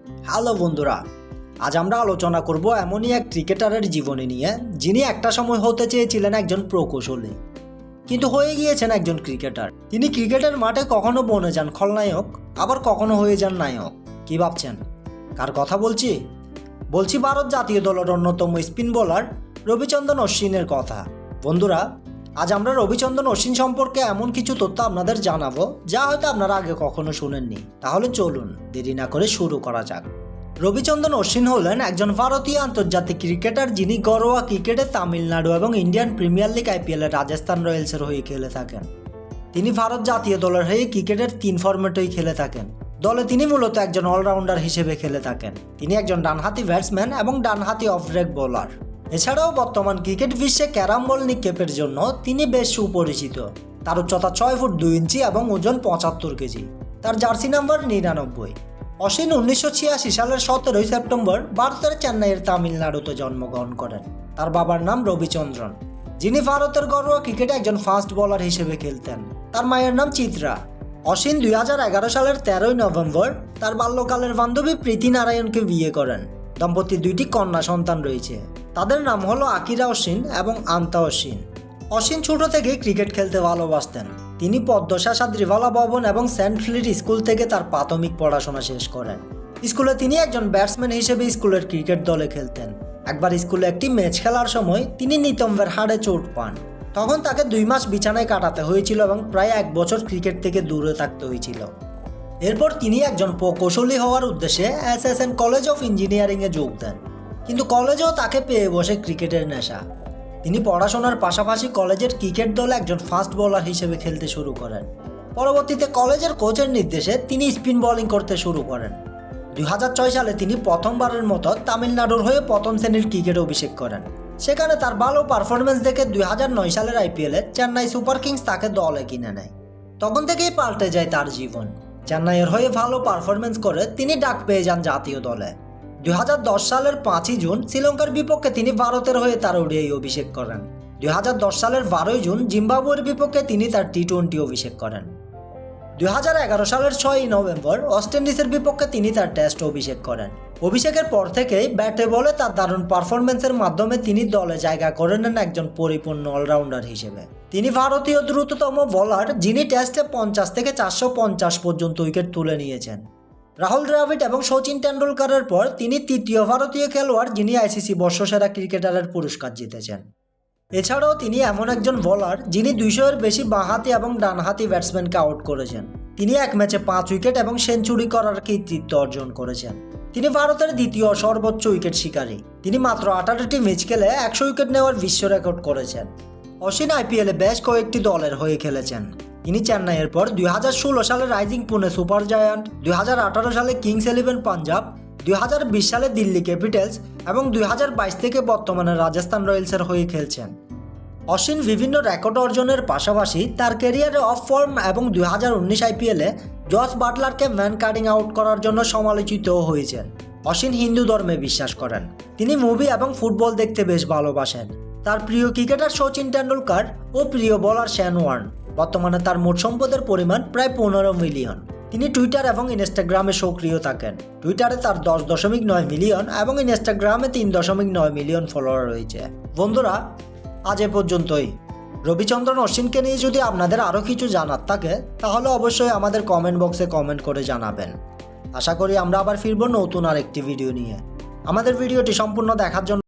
Hello বন্ধুরা, আজ আমরা আলোচনা করব এমনই এক ক্রিকেটারের জীবনী নিয়ে যিনি একটা সময় হতে চেয়েছিলেন একজন প্রকৌশলী, কিন্তু হয়ে গিয়েছেন একজন ক্রিকেটার। তিনি ক্রিকেটের মাঠে কখনো বনে যান খলনায়ক, আবার কখনো হয়ে যান নায়ক। কি ভাবছেন কার কথা বলছি ভারত জাতীয় দলের অন্যতম স্পিন বোলার রবিচন্দ্রন অশ্বিনের কথা। বন্ধুরা, আজ আমরা রবিচন্দ্রন অশ্বিন সম্পর্কে এমন কিছু তথ্য আপনাদের জানাবো যা হয়তো আপনারা আগে কখনো শুনেননি। তাহলে চলুন দেরি না করে শুরু করা যাক। রবিচন্দ্রন অশ্বিন হলেন একজন ভারতীয় আন্তর্জাতিক ক্রিকেটার যিনি ঘরোয়া ক্রিকেটে তামিলনাড়ু এবং ইন্ডিয়ান প্রিমিয়ার লিগ আইপিএলে রাজস্থান রয়্যালসের হয়ে খেলে থাকেন। তিনি ভারত জাতীয় দলের হয়ে ক্রিকেটের 3 ফরম্যাটেই খেলে থাকেন। দলে তিনি মূলত একজন অলরাউন্ডার হিসেবে খেলে থাকেন। তিনি একজন ডানহাতি ব্যাটসম্যান এবং ডানহাতি অফ ব্রেক বোলার। এছাড়াও বর্তমান ক্রিকেট বিশ্বে ক্যারাম বল নিক্ষেপের জন্য তিনি বেশ সুপরিচিত। তার উচ্চতা 6 ফুট 2 ইঞ্চি এবং ওজন 75 কেজি। তার জার্সি নাম্বার 99। অশ্বিন 1986 সালের 17 সেপ্টেম্বর ভারতের চেন্নাইয়ের তামিলনাড়ুতে জন্মগ্রহণ করেন। তার বাবার নাম রবিচন্দ্রন, যিনি ভারতের ঘরোয়া ক্রিকেটে একজন ফাস্ট বোলার হিসেবে খেলতেন। তার মায়ের নাম চিত্রা। অশ্বিন 2011 সালের 13 নভেম্বর তার বাল্যকালের বান্ধবী প্রীতি নারায়ণকে বিয়ে করেন। দম্পতির 2টি কন্যা সন্তান রয়েছে। তাদের নাম হলো আকিরা অশ্বিন এবং আন্তা অশ্বিন। অশ্বিন ছোট থেকে ক্রিকেট খেলতে ভালোবাসতেন। তিনি পদ্মশাসা ত্রিভালা ভবন এবং সেন্ট ফ্লিট স্কুল থেকে তার প্রাথমিক পড়াশোনা শেষ করেন। স্কুলে তিনি একজন ব্যাটসম্যান হিসেবে স্কুলের ক্রিকেট দলে খেলতেন। একবার স্কুলে একটি ম্যাচ খেলার সময় তিনি নিতম্বের হাড়ে চোট পান। তখন তাকে 2 মাস বিছানায় কাটাতে হয়েছিল এবং প্রায় 1 বছর ক্রিকেট থেকে দূরে থাকতে হয়েছিল। এরপর তিনি একজন প্রকৌশলী হওয়ার উদ্দেশ্যে এসএসএন কলেজ অফ ইঞ্জিনিয়ারিংয়ে যোগ দেন, কিন্তু কলেজেও তাকে পেয়ে বসে ক্রিকেটের নেশা। তিনি পড়াশোনার পাশাপাশি কলেজের ক্রিকেট দলে একজন ফাস্ট বোলার হিসেবে খেলতে শুরু করেন। পরবর্তীতে কলেজের কোচের নির্দেশে তিনি স্পিন বোলিং করতে শুরু করেন। 2006 সালে তিনি প্রথমবারের মতো তামিলনাড়ুর হয়ে প্রথম শ্রেণীর ক্রিকেটে অভিষেক করেন। সেখানে তার ভালো পারফরমেন্স দেখে 2009 সালের আইপিএলে চেন্নাই সুপার কিংস তাকে দলে কিনে নেয়। তখন থেকেই পাল্টে যায় তার জীবন। চেন্নাইয়ের হয়ে ভালো পারফরমেন্স করে তিনি ডাক পেয়ে যান জাতীয় দলে। 2010 সালের 5 জুন শ্রীলঙ্কার বিপক্ষে তিনি ভারতের হয়ে তার ওডিআই অভিষেক করেন। 2010 সালের 12 জুন জিম্বাবুয়ের বিপক্ষে তিনি তার টি-20 অভিষেক করেন। 2011 সালের 6 নভেম্বর ওয়েস্ট ইন্ডিজের বিপক্ষে তিনি তার টেস্ট অভিষেক করেন। অভিষেকের পর থেকেই ব্যাটে বলে তার দারুণ পারফরমেন্সের মাধ্যমে তিনি দলে জায়গা করে নেন একজন পরিপূর্ণ অলরাউন্ডার হিসেবে। তিনি ভারতীয় দ্রুততম বোলার যিনি টেস্টে 50 থেকে 450 পর্যন্ত উইকেট তুলে নিয়েছেন। রাহুল দ্রাবিড় এবং সচিন তেন্ডুলকরের পর তিনি তৃতীয় ভারতীয় খেলোয়াড় যিনি আইসিসি বর্ষসেরা ক্রিকেটারের পুরস্কার জিতেছেন। এছাড়াও তিনি এমন একজন বোলার যিনি 200-এর বেশি বাঁহাতি এবং ডানহাতি ব্যাটসম্যানকে আউট করেছেন। তিনি এক ম্যাচে 5 উইকেট এবং সেঞ্চুরি করার কৃতিত্ব অর্জন করেছেন। তিনি ভারতের দ্বিতীয় সর্বোচ্চ উইকেট শিকারী। তিনি মাত্র 18টি ম্যাচ খেলে 100 উইকেট নেওয়ার বিশ্ব রেকর্ড করেছেন। অশ্বিন আইপিএলে বেশ কয়েকটি দলের হয়ে খেলেছেন। তিনি চেন্নাইয়ের পর 2016 সালে রাইজিং পুনে সুপার জায়ান্ট, 2018 সালে কিংস 11 পাঞ্জাব, 2020 সালে দিল্লি ক্যাপিটালস এবং 2022 থেকে বর্তমানে রাজস্থান রয়্যালসের হয়ে খেলছেন। অশ্বিন বিভিন্ন রেকর্ড অর্জনের পাশাপাশি তার ক্যারিয়ারে অফ ফর্ম এবং 2019 আইপিএলে জস বাটলারকে ম্যান কাটিং আউট করার জন্য সমালোচিতও হয়েছেন। অশ্বিন হিন্দু ধর্মে বিশ্বাস করেন। তিনি মুভি এবং ফুটবল দেখতে বেশ ভালোবাসেন। তার প্রিয় ক্রিকেটার সচিন তেন্ডুলকর ও প্রিয় বোলার শেন ওয়ার্ন। বর্তমানে তার মোট সম্পদের পরিমাণ প্রায় 15 মিলিয়ন। তিনি টুইটার এবং ইনস্টাগ্রামে সক্রিয় থাকেন। টুইটারে তার 10.9 মিলিয়ন এবং ইনস্টাগ্রামে 3.9 মিলিয়ন ফলোয়ার রয়েছে। বন্ধুরা, আজ এ পর্যন্তই। রবিচন্দ্রন অশ্বিনকে নিয়ে যদি আপনাদের আরও কিছু জানার থাকে তাহলে অবশ্যই আমাদের কমেন্ট বক্সে কমেন্ট করে জানাবেন। আশা করি আমরা আবার ফিরব নতুন আরেকটি ভিডিও নিয়ে। আমাদের ভিডিওটি সম্পূর্ণ দেখার জন্য